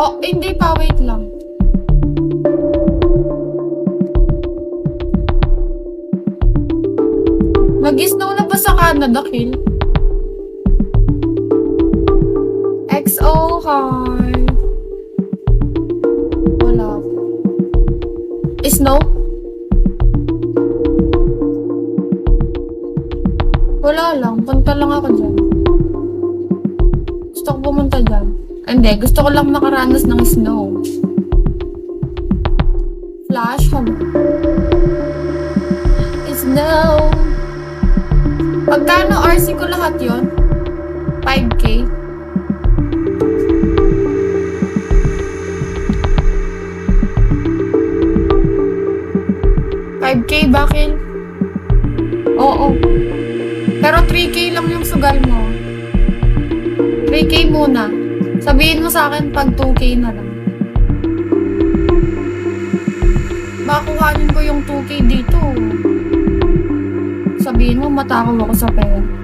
Oh, hindi pa. Wait lang. Nag-snow na ba sa Canada, Kill? XO, hi. Wala. Snow? Wala lang. Punta lang ako dyan. Gusto ko pumunta dyan. Hindi, gusto ko lang makaranas ng snow. Flash, hello. Snow. Pagkano RC ko lahat yon? 5K? 5K bakit? Oo. Pero 3K lang yung sugal mo. 3K muna. Sabihin mo sa akin pag 2K na lang. Baka kuhanin ko yung 2K dito. Sabihin mo matakaw ako sa pera.